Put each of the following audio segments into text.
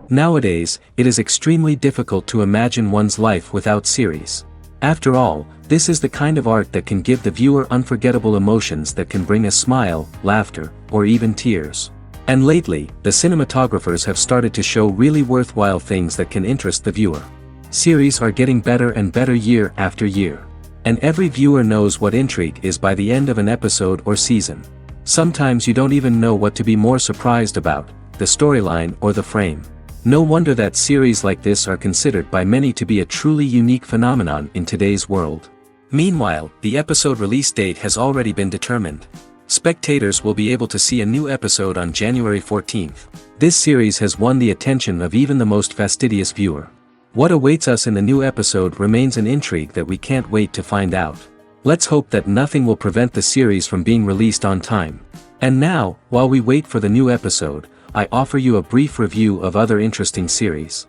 Nowadays, it is extremely difficult to imagine one's life without series. After all, this is the kind of art that can give the viewer unforgettable emotions that can bring a smile, laughter, or even tears. And lately, the cinematographers have started to show really worthwhile things that can interest the viewer. Series are getting better and better year after year. And every viewer knows what intrigue is by the end of an episode or season. Sometimes you don't even know what to be more surprised about, the storyline or the frame. No wonder that series like this are considered by many to be a truly unique phenomenon in today's world. Meanwhile, the episode release date has already been determined. Spectators will be able to see a new episode on January 14th. This series has won the attention of even the most fastidious viewer. What awaits us in the new episode remains an intrigue that we can't wait to find out. Let's hope that nothing will prevent the series from being released on time. And now, while we wait for the new episode, I offer you a brief review of other interesting series.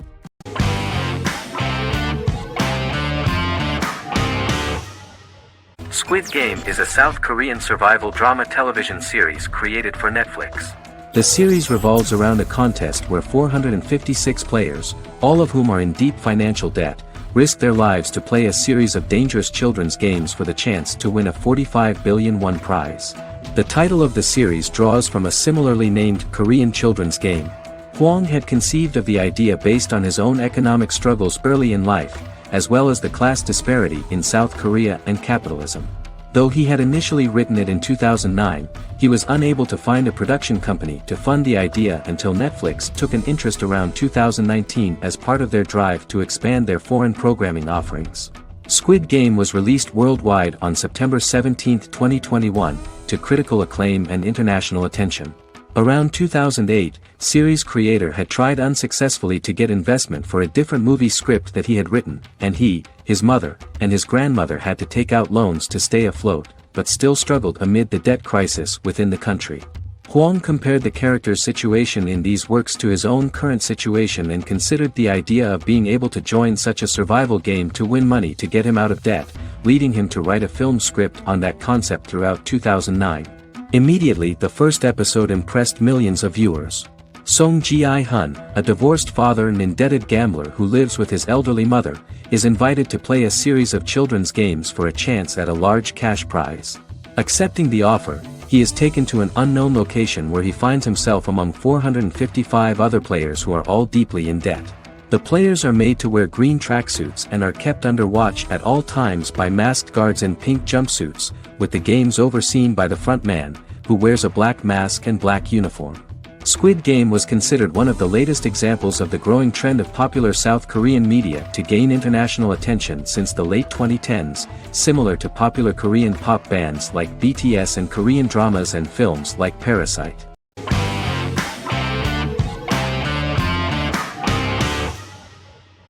Squid Game is a South Korean survival drama television series created for Netflix. The series revolves around a contest where 456 players, all of whom are in deep financial debt, risk their lives to play a series of dangerous children's games for the chance to win a 45 billion won prize. The title of the series draws from a similarly named Korean children's game. Hwang had conceived of the idea based on his own economic struggles early in life, as well as the class disparity in South Korea and capitalism. Though he had initially written it in 2009, he was unable to find a production company to fund the idea until Netflix took an interest around 2019 as part of their drive to expand their foreign programming offerings. Squid Game was released worldwide on September 17, 2021, to critical acclaim and international attention. Around 2008, series creator had tried unsuccessfully to get investment for a different movie script that he had written, and he, his mother, and his grandmother had to take out loans to stay afloat, but still struggled amid the debt crisis within the country. Hwang compared the character's situation in these works to his own current situation and considered the idea of being able to join such a survival game to win money to get him out of debt, leading him to write a film script on that concept throughout 2009. Immediately, the first episode impressed millions of viewers. Song Ji-hun, a divorced father and indebted gambler who lives with his elderly mother, is invited to play a series of children's games for a chance at a large cash prize. Accepting the offer, he is taken to an unknown location where he finds himself among 455 other players who are all deeply in debt. The players are made to wear green tracksuits and are kept under watch at all times by masked guards in pink jumpsuits, with the games overseen by the front man, who wears a black mask and black uniform. Squid Game was considered one of the latest examples of the growing trend of popular South Korean media to gain international attention since the late 2010s, similar to popular Korean pop bands like BTS and Korean dramas and films like Parasite.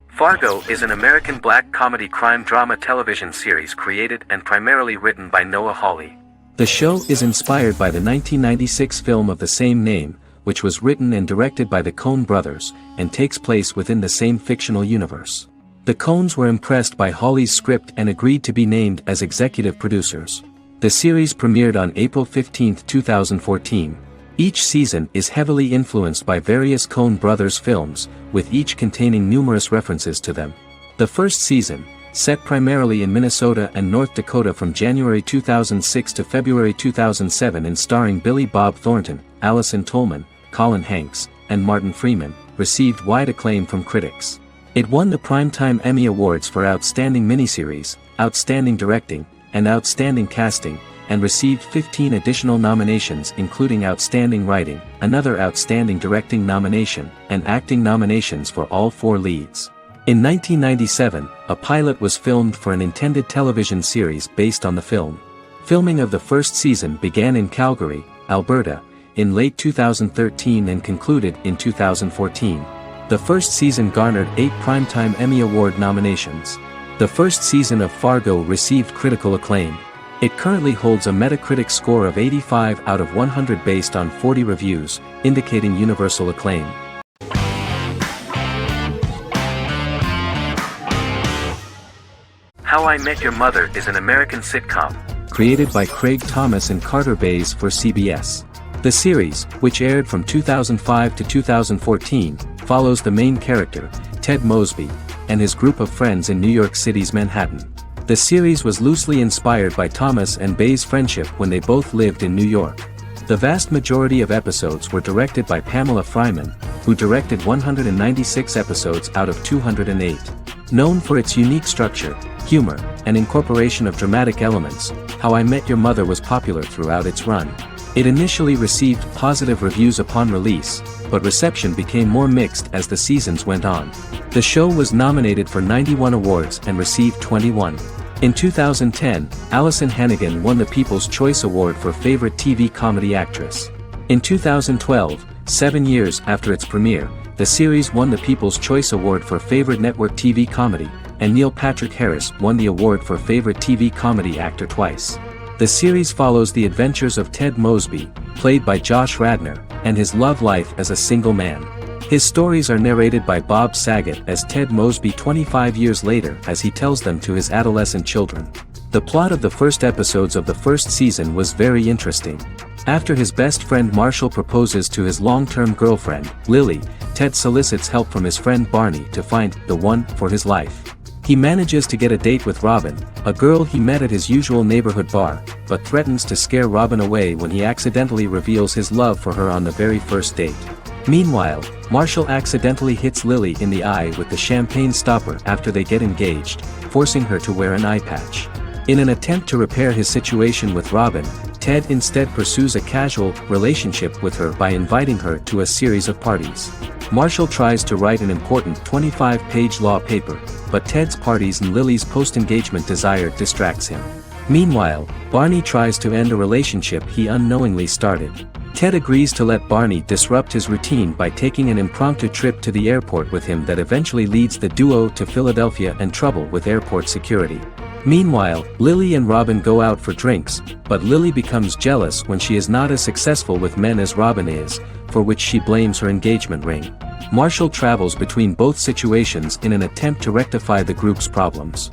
Fargo is an American black comedy crime drama television series created and primarily written by Noah Hawley. The show is inspired by the 1996 film of the same name, which was written and directed by the Coen brothers, and takes place within the same fictional universe. The Coens were impressed by Hawley's script and agreed to be named as executive producers. The series premiered on April 15, 2014. Each season is heavily influenced by various Coen brothers films, with each containing numerous references to them. The first season, set primarily in Minnesota and North Dakota from January 2006 to February 2007 and starring Billy Bob Thornton, Allison Tolman, Colin Hanks, and Martin Freeman, received wide acclaim from critics. It won the Primetime Emmy Awards for Outstanding Miniseries, Outstanding Directing, and Outstanding Casting, and received 15 additional nominations including Outstanding Writing, another Outstanding Directing nomination, and acting nominations for all 4 leads. In 1997, a pilot was filmed for an intended television series based on the film. Filming of the first season began in Calgary, Alberta, in late 2013 and concluded in 2014. The first season garnered 8 Primetime Emmy Award nominations. The first season of Fargo received critical acclaim. It currently holds a Metacritic score of 85 out of 100 based on 40 reviews, indicating universal acclaim. How I Met Your Mother is an American sitcom, created by Craig Thomas and Carter Bays for CBS. The series, which aired from 2005 to 2014, follows the main character, Ted Mosby, and his group of friends in New York City's Manhattan. The series was loosely inspired by Thomas and Bay's friendship when they both lived in New York. The vast majority of episodes were directed by Pamela Fryman, who directed 196 episodes out of 208. Known for its unique structure, humor, and incorporation of dramatic elements, How I Met Your Mother was popular throughout its run. It initially received positive reviews upon release, but reception became more mixed as the seasons went on. The show was nominated for 91 awards and received 21. In 2010, Allison Hannigan won the People's Choice Award for Favorite TV Comedy Actress. In 2012, 7 years after its premiere, the series won the People's Choice Award for Favorite Network TV Comedy, and Neil Patrick Harris won the award for Favorite TV Comedy Actor twice. The series follows the adventures of Ted Mosby, played by Josh Radnor, and his love life as a single man. His stories are narrated by Bob Saget as Ted Mosby 25 years later as he tells them to his adolescent children. The plot of the first episodes of the first season was very interesting. After his best friend Marshall proposes to his long-term girlfriend, Lily, Ted solicits help from his friend Barney to find the one for his life. He manages to get a date with Robin, a girl he met at his usual neighborhood bar, but threatens to scare Robin away when he accidentally reveals his love for her on the very first date. Meanwhile, Marshall accidentally hits Lily in the eye with the champagne stopper after they get engaged, forcing her to wear an eye patch. In an attempt to repair his situation with Robin, Ted instead pursues a casual relationship with her by inviting her to a series of parties. Marshall tries to write an important 25-page law paper, but Ted's parties and Lily's post-engagement desire distracts him. Meanwhile, Barney tries to end a relationship he unknowingly started. Ted agrees to let Barney disrupt his routine by taking an impromptu trip to the airport with him that eventually leads the duo to Philadelphia and trouble with airport security. Meanwhile, Lily and Robin go out for drinks, but Lily becomes jealous when she is not as successful with men as Robin is, for which she blames her engagement ring. Marshall travels between both situations in an attempt to rectify the group's problems.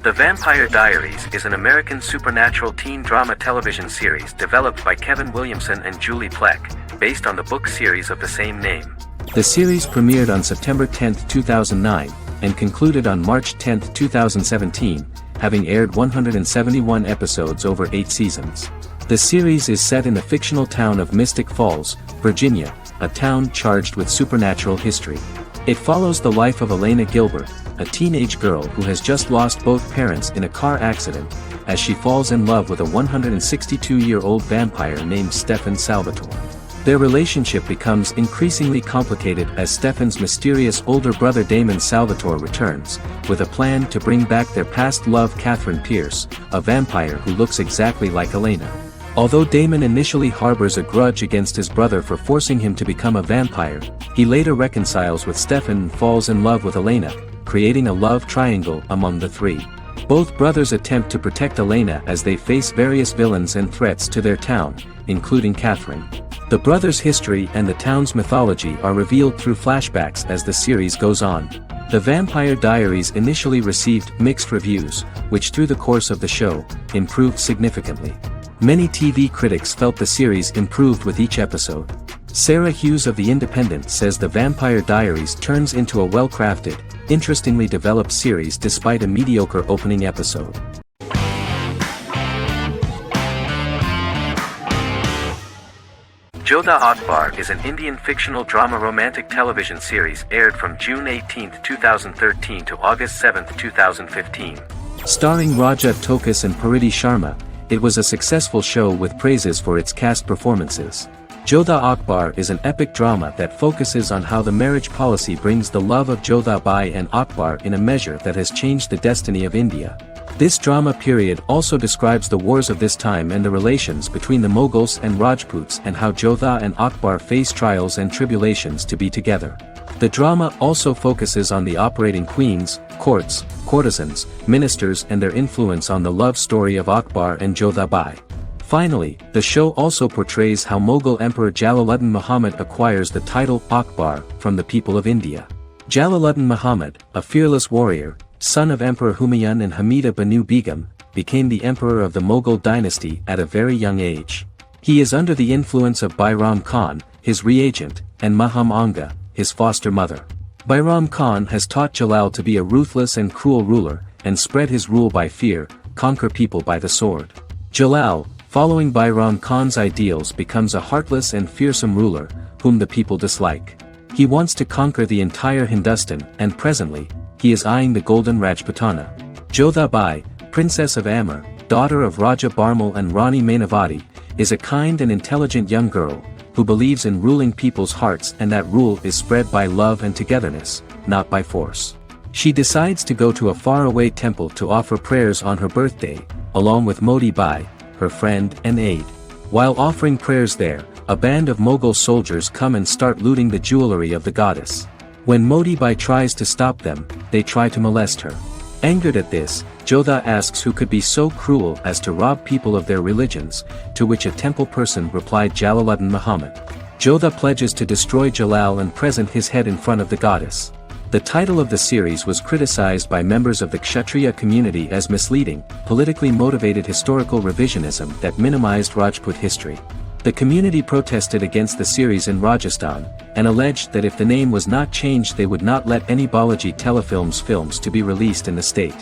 The Vampire Diaries is an American supernatural teen drama television series developed by Kevin Williamson and Julie Plec, based on the book series of the same name. The series premiered on September 10, 2009, and concluded on March 10, 2017, having aired 171 episodes over 8 seasons. The series is set in the fictional town of Mystic Falls, Virginia, a town charged with supernatural history. It follows the life of Elena Gilbert, a teenage girl who has just lost both parents in a car accident, as she falls in love with a 162-year-old vampire named Stefan Salvatore. Their relationship becomes increasingly complicated as Stefan's mysterious older brother Damon Salvatore returns, with a plan to bring back their past love Catherine Pierce, a vampire who looks exactly like Elena. Although Damon initially harbors a grudge against his brother for forcing him to become a vampire, he later reconciles with Stefan and falls in love with Elena, creating a love triangle among the three. Both brothers attempt to protect Elena as they face various villains and threats to their town, including Catherine. The brothers' history and the town's mythology are revealed through flashbacks as the series goes on. The Vampire Diaries initially received mixed reviews, which through the course of the show, improved significantly. Many TV critics felt the series improved with each episode. Sarah Hughes of The Independent says The Vampire Diaries turns into a well-crafted, interestingly developed series despite a mediocre opening episode. Jodha Akbar is an Indian fictional drama romantic television series aired from June 18, 2013 to August 7, 2015. Starring Raja Tokas and Pariti Sharma, it was a successful show with praises for its cast performances. Jodha Akbar is an epic drama that focuses on how the marriage policy brings the love of Jodha Bai and Akbar in a measure that has changed the destiny of India. This drama period also describes the wars of this time and the relations between the Mughals and Rajputs and how Jodha and Akbar face trials and tribulations to be together. The drama also focuses on the operating queens, courts, courtesans, ministers and their influence on the love story of Akbar and Jodha Bai. Finally, the show also portrays how Mughal Emperor Jalaluddin Muhammad acquires the title Akbar from the people of India. Jalaluddin Muhammad, a fearless warrior, son of Emperor Humayun and Hamida Banu Begum, became the emperor of the Mughal dynasty at a very young age. He is under the influence of Bairam Khan, his reagent, and Maham Anga, his foster mother. Bairam Khan has taught Jalal to be a ruthless and cruel ruler, and spread his rule by fear, conquer people by the sword. Jalal, following Bairam Khan's ideals, becomes a heartless and fearsome ruler, whom the people dislike. He wants to conquer the entire Hindustan, and presently, he is eyeing the golden Rajputana. Jodha Bai, Princess of Amber, daughter of Raja Barmal and Rani Mainavati, is a kind and intelligent young girl, who believes in ruling people's hearts and that rule is spread by love and togetherness, not by force. She decides to go to a faraway temple to offer prayers on her birthday, along with Modi Bai, her friend and aide. While offering prayers there, a band of Mughal soldiers come and start looting the jewelry of the goddess. When Modi Bai tries to stop them, they try to molest her. Angered at this, Jodha asks who could be so cruel as to rob people of their religions, to which a temple person replied Jalaluddin Muhammad. Jodha pledges to destroy Jalal and present his head in front of the goddess. The title of the series was criticized by members of the Kshatriya community as misleading, politically motivated historical revisionism that minimized Rajput history. The community protested against the series in Rajasthan, and alleged that if the name was not changed they would not let any Balaji Telefilms films to be released in the state.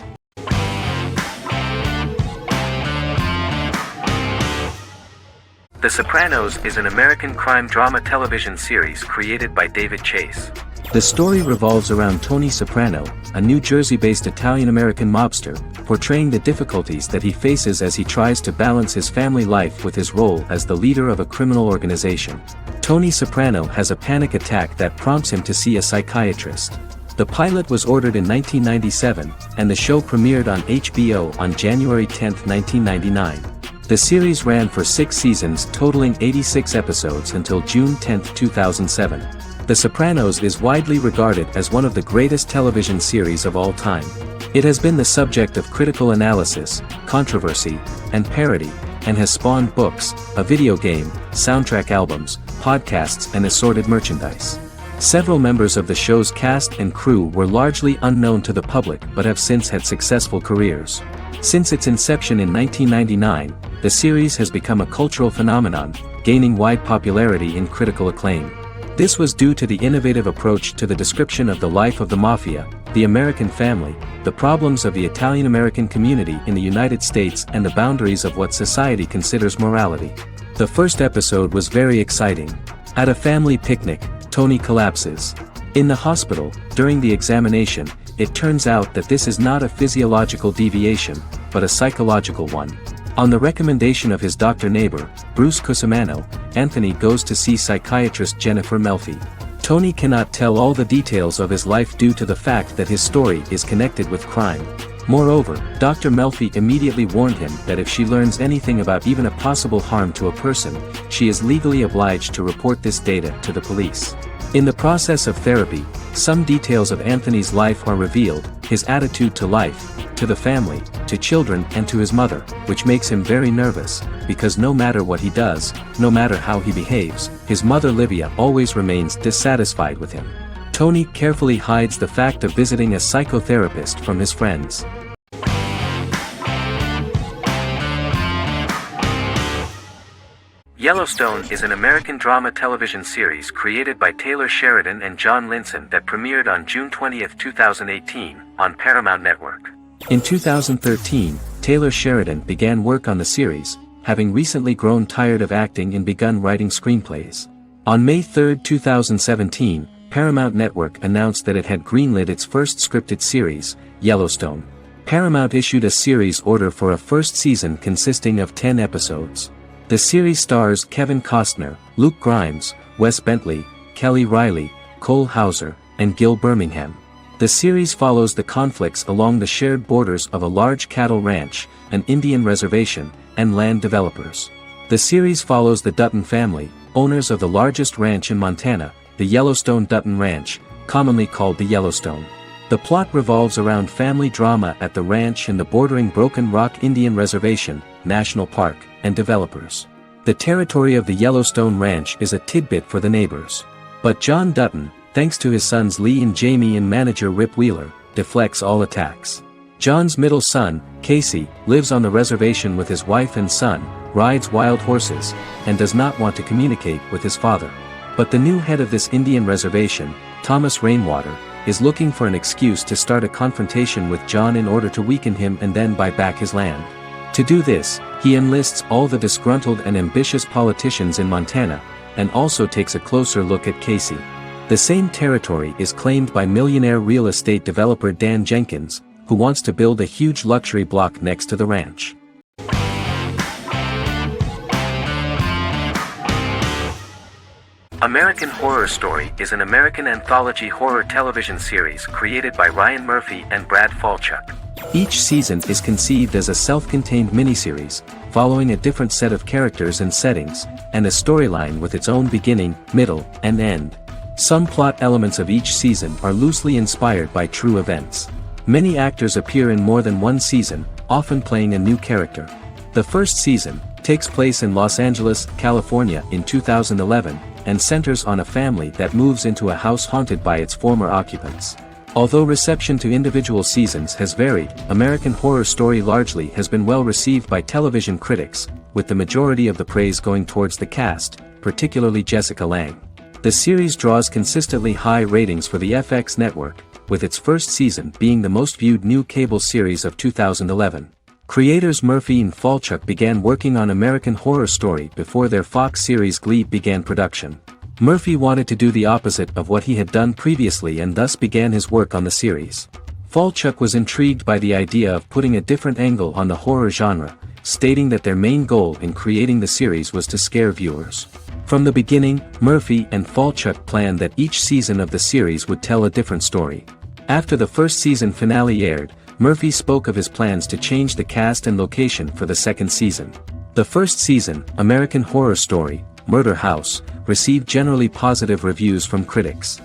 The Sopranos is an American crime drama television series created by David Chase. The story revolves around Tony Soprano, a New Jersey-based Italian-American mobster, portraying the difficulties that he faces as he tries to balance his family life with his role as the leader of a criminal organization. Tony Soprano has a panic attack that prompts him to see a psychiatrist. The pilot was ordered in 1997, and the show premiered on HBO on January 10, 1999. The series ran for 6 seasons totaling 86 episodes until June 10, 2007. The Sopranos is widely regarded as one of the greatest television series of all time. It has been the subject of critical analysis, controversy, and parody, and has spawned books, a video game, soundtrack albums, podcasts and assorted merchandise. Several members of the show's cast and crew were largely unknown to the public but have since had successful careers. Since its inception in 1999, the series has become a cultural phenomenon, gaining wide popularity and critical acclaim. This was due to the innovative approach to the description of the life of the mafia, the American family, the problems of the Italian-American community in the United States and the boundaries of what society considers morality. The first episode was very exciting. At a family picnic, Tony collapses. In the hospital, during the examination, it turns out that this is not a physiological deviation, but a psychological one. On the recommendation of his doctor neighbor, Bruce Cusimano, Anthony goes to see psychiatrist Jennifer Melfi. Tony cannot tell all the details of his life due to the fact that his story is connected with crime. Moreover, Dr. Melfi immediately warned him that if she learns anything about even a possible harm to a person, she is legally obliged to report this data to the police. In the process of therapy, some details of Anthony's life are revealed, his attitude to life, to the family, to children and to his mother, which makes him very nervous, because no matter what he does, no matter how he behaves, his mother Livia always remains dissatisfied with him. Tony carefully hides the fact of visiting a psychotherapist from his friends. Yellowstone is an American drama television series created by Taylor Sheridan and John Linson that premiered on June 20, 2018, on Paramount Network. In 2013, Taylor Sheridan began work on the series, having recently grown tired of acting and begun writing screenplays. On May 3, 2017, Paramount Network announced that it had greenlit its first scripted series, Yellowstone. Paramount issued a series order for a first season consisting of 10 episodes. The series stars Kevin Costner, Luke Grimes, Wes Bentley, Kelly Riley, Cole Hauser, and Gil Birmingham. The series follows the conflicts along the shared borders of a large cattle ranch, an Indian reservation, and land developers. The series follows the Dutton family, owners of the largest ranch in Montana, the Yellowstone Dutton Ranch, commonly called the Yellowstone. The plot revolves around family drama at the ranch and the bordering Broken Rock Indian Reservation, National Park, and developers. The territory of the Yellowstone Ranch is a tidbit for the neighbors. But John Dutton, thanks to his sons Lee and Jamie and manager Rip Wheeler, deflects all attacks. John's middle son, Casey, lives on the reservation with his wife and son, rides wild horses, and does not want to communicate with his father. But the new head of this Indian reservation, Thomas Rainwater, is looking for an excuse to start a confrontation with John in order to weaken him and then buy back his land. To do this, he enlists all the disgruntled and ambitious politicians in Montana, and also takes a closer look at Casey. The same territory is claimed by millionaire real estate developer Dan Jenkins, who wants to build a huge luxury block next to the ranch. American Horror Story is an American anthology horror television series created by Ryan Murphy and Brad Falchuk. Each season is conceived as a self-contained miniseries, following a different set of characters and settings, and a storyline with its own beginning, middle, and end. Some plot elements of each season are loosely inspired by true events. Many actors appear in more than one season, often playing a new character. The first season takes place in Los Angeles, California in 2011, and centers on a family that moves into a house haunted by its former occupants. Although reception to individual seasons has varied, American Horror Story largely has been well received by television critics, with the majority of the praise going towards the cast, particularly Jessica Lange. The series draws consistently high ratings for the FX network, with its first season being the most viewed new cable series of 2011. Creators Murphy and Falchuk began working on American Horror Story before their Fox series Glee began production. Murphy wanted to do the opposite of what he had done previously and thus began his work on the series. Falchuk was intrigued by the idea of putting a different angle on the horror genre, stating that their main goal in creating the series was to scare viewers. From the beginning, Murphy and Falchuk planned that each season of the series would tell a different story. After the first season finale aired, Murphy spoke of his plans to change the cast and location for the second season. The first season, American Horror Story, Murder House, received generally positive reviews from critics.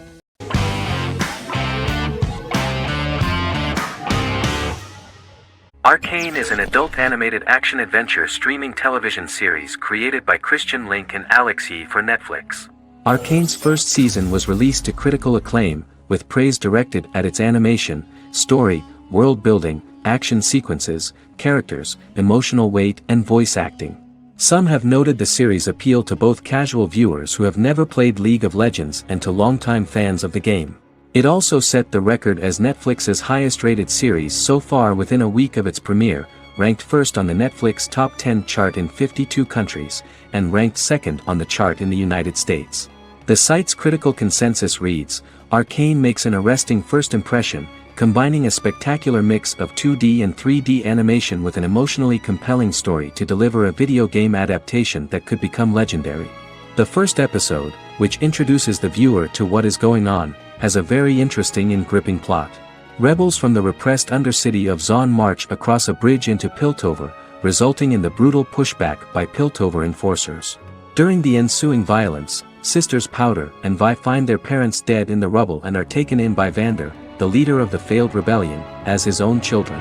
Arcane is an adult animated action-adventure streaming television series created by Christian Link and Alex Yee for Netflix. Arcane's first season was released to critical acclaim, with praise directed at its animation, story, world building, action sequences, characters, emotional weight and voice acting. Some have noted the series' appeal to both casual viewers who have never played League of Legends and to longtime fans of the game. It also set the record as Netflix's highest-rated series so far within a week of its premiere, ranked first on the Netflix Top 10 chart in 52 countries, and ranked second on the chart in the United States. The site's critical consensus reads, "Arcane makes an arresting first impression, combining a spectacular mix of 2D and 3D animation with an emotionally compelling story to deliver a video game adaptation that could become legendary." The first episode, which introduces the viewer to what is going on, has a very interesting and gripping plot. Rebels from the repressed undercity of Zon march across a bridge into Piltover, resulting in the brutal pushback by Piltover enforcers. During the ensuing violence, sisters Powder and Vi find their parents dead in the rubble and are taken in by Vander, the leader of the failed rebellion, as his own children.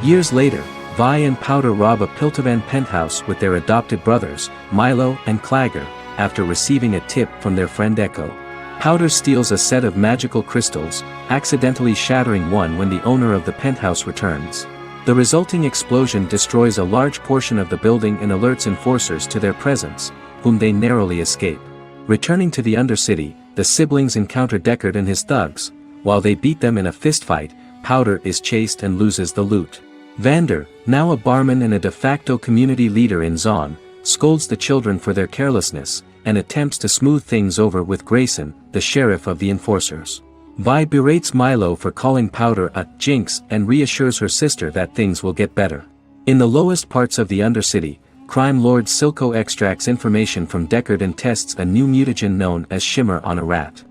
Years later, Vi and Powder rob a Piltovan penthouse with their adopted brothers, Milo and Clagger, after receiving a tip from their friend Echo. Powder steals a set of magical crystals, accidentally shattering one when the owner of the penthouse returns. The resulting explosion destroys a large portion of the building and alerts enforcers to their presence, whom they narrowly escape. Returning to the Undercity, the siblings encounter Deckard and his thugs. While they beat them in a fistfight, Powder is chased and loses the loot. Vander, now a barman and a de facto community leader in Zon, scolds the children for their carelessness, and attempts to smooth things over with Grayson, the sheriff of the enforcers. Vi berates Milo for calling Powder a jinx and reassures her sister that things will get better. In the lowest parts of the Undercity, crime lord Silco extracts information from Deckard and tests a new mutagen known as Shimmer on a rat.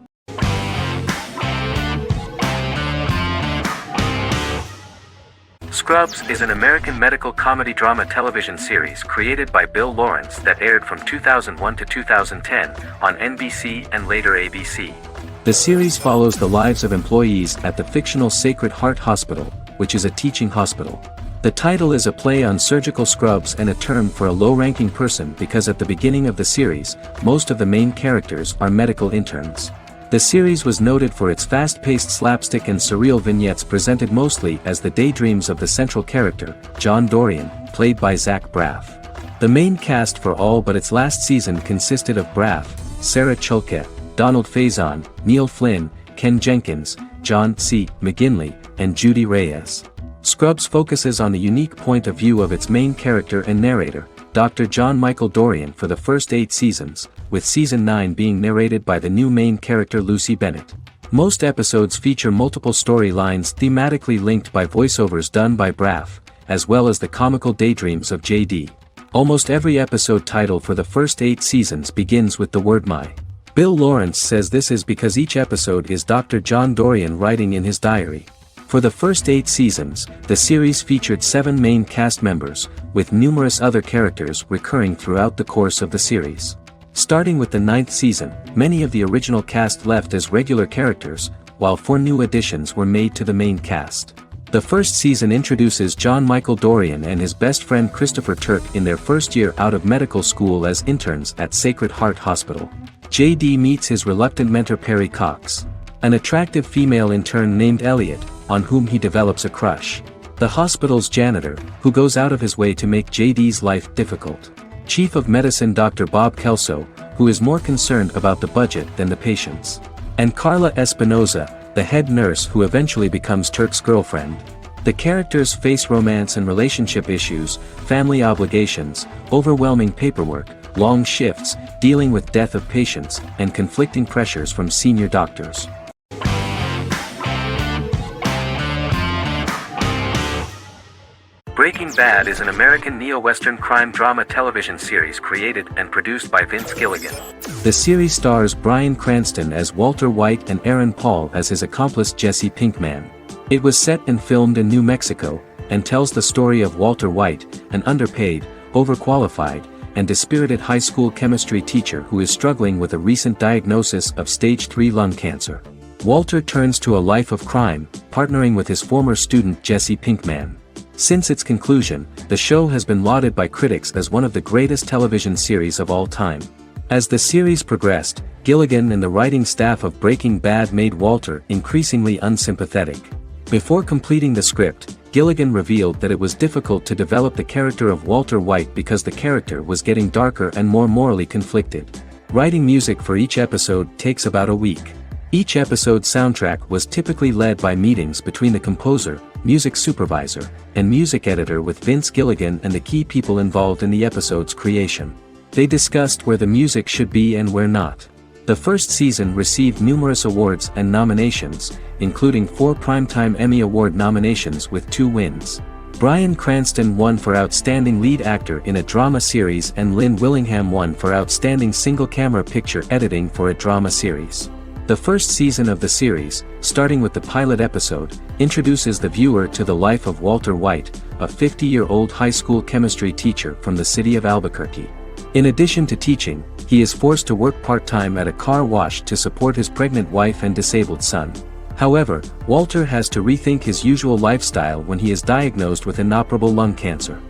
Scrubs is an American medical comedy drama television series created by Bill Lawrence that aired from 2001 to 2010 on NBC and later ABC. The series follows the lives of employees at the fictional Sacred Heart Hospital, which is a teaching hospital. The title is a play on surgical scrubs and a term for a low-ranking person because at the beginning of the series, most of the main characters are medical interns. The series was noted for its fast-paced slapstick and surreal vignettes presented mostly as the daydreams of the central character, John Dorian, played by Zach Braff. The main cast for all but its last season consisted of Braff, Sarah Chulke, Donald Faison, Neil Flynn, Ken Jenkins, John C. McGinley, and Judy Reyes. Scrubs focuses on the unique point of view of its main character and narrator, Dr. John Michael Dorian, for the first 8 seasons, with season 9 being narrated by the new main character Lucy Bennett. Most episodes feature multiple storylines thematically linked by voiceovers done by Braff, as well as the comical daydreams of JD. Almost every episode title for the first 8 seasons begins with the word my. Bill Lawrence says this is because each episode is Dr. John Dorian writing in his diary. For the first 8 seasons, the series featured 7 main cast members, with numerous other characters recurring throughout the course of the series. Starting with the 9th season, many of the original cast left as regular characters, while 4 new additions were made to the main cast. The first season introduces John Michael Dorian and his best friend Christopher Turk in their first year out of medical school as interns at Sacred Heart Hospital. JD meets his reluctant mentor Perry Cox, an attractive female intern named Elliot, on whom he develops a crush. The hospital's janitor, who goes out of his way to make JD's life difficult. Chief of Medicine Dr. Bob Kelso, who is more concerned about the budget than the patients. And Carla Espinoza, the head nurse who eventually becomes Turk's girlfriend. The characters face romance and relationship issues, family obligations, overwhelming paperwork, long shifts, dealing with death of patients, and conflicting pressures from senior doctors. Breaking Bad is an American neo-Western crime drama television series created and produced by Vince Gilligan. The series stars Bryan Cranston as Walter White and Aaron Paul as his accomplice Jesse Pinkman. It was set and filmed in New Mexico, and tells the story of Walter White, an underpaid, overqualified, and dispirited high school chemistry teacher who is struggling with a recent diagnosis of stage 3 lung cancer. Walter turns to a life of crime, partnering with his former student Jesse Pinkman. Since its conclusion, the show has been lauded by critics as one of the greatest television series of all time. As the series progressed, Gilligan and the writing staff of Breaking Bad made Walter increasingly unsympathetic. Before completing the script, Gilligan revealed that it was difficult to develop the character of Walter White because the character was getting darker and more morally conflicted. Writing music for each episode takes about a week. Each episode's soundtrack was typically led by meetings between the composer, music supervisor, and music editor with Vince Gilligan and the key people involved in the episode's creation. They discussed where the music should be and where not. The first season received numerous awards and nominations, including 4 Primetime Emmy Award nominations with 2 wins. Bryan Cranston won for Outstanding Lead Actor in a Drama Series and Lynn Willingham won for Outstanding Single-Camera Picture Editing for a Drama Series. The first season of the series, starting with the pilot episode, introduces the viewer to the life of Walter White, a 50-year-old high school chemistry teacher from the city of Albuquerque. In addition to teaching, he is forced to work part-time at a car wash to support his pregnant wife and disabled son. However, Walter has to rethink his usual lifestyle when he is diagnosed with inoperable lung cancer.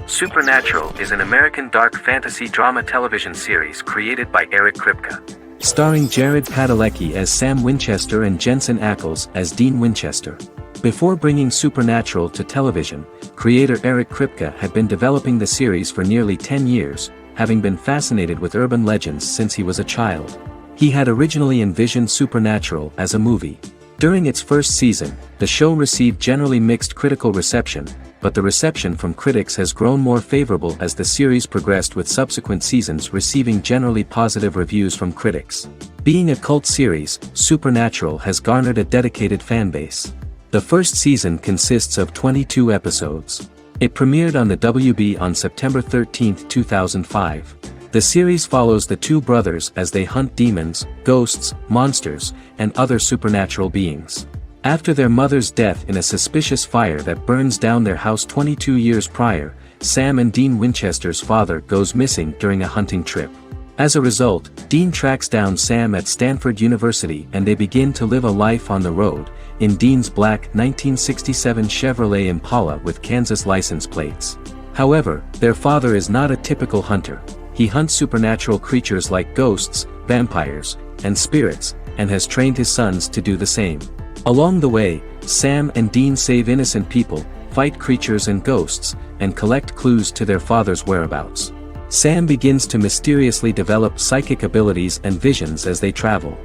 Supernatural is an American dark fantasy drama television series created by Eric Kripke. Starring Jared Padalecki as Sam Winchester and Jensen Ackles as Dean Winchester. Before bringing Supernatural to television, creator Eric Kripke had been developing the series for nearly 10 years, having been fascinated with urban legends since he was a child. He had originally envisioned Supernatural as a movie. During its first season, the show received generally mixed critical reception, but the reception from critics has grown more favorable as the series progressed, with subsequent seasons receiving generally positive reviews from critics. Being a cult series, Supernatural has garnered a dedicated fanbase. The first season consists of 22 episodes. It premiered on the WB on September 13, 2005. The series follows the 2 brothers as they hunt demons, ghosts, monsters, and other supernatural beings. After their mother's death in a suspicious fire that burns down their house 22 years prior, Sam and Dean Winchester's father goes missing during a hunting trip. As a result, Dean tracks down Sam at Stanford University and they begin to live a life on the road, in Dean's black 1967 Chevrolet Impala with Kansas license plates. However, their father is not a typical hunter. He hunts supernatural creatures like ghosts, vampires, and spirits, and has trained his sons to do the same. Along the way, Sam and Dean save innocent people, fight creatures and ghosts, and collect clues to their father's whereabouts. Sam begins to mysteriously develop psychic abilities and visions as they travel.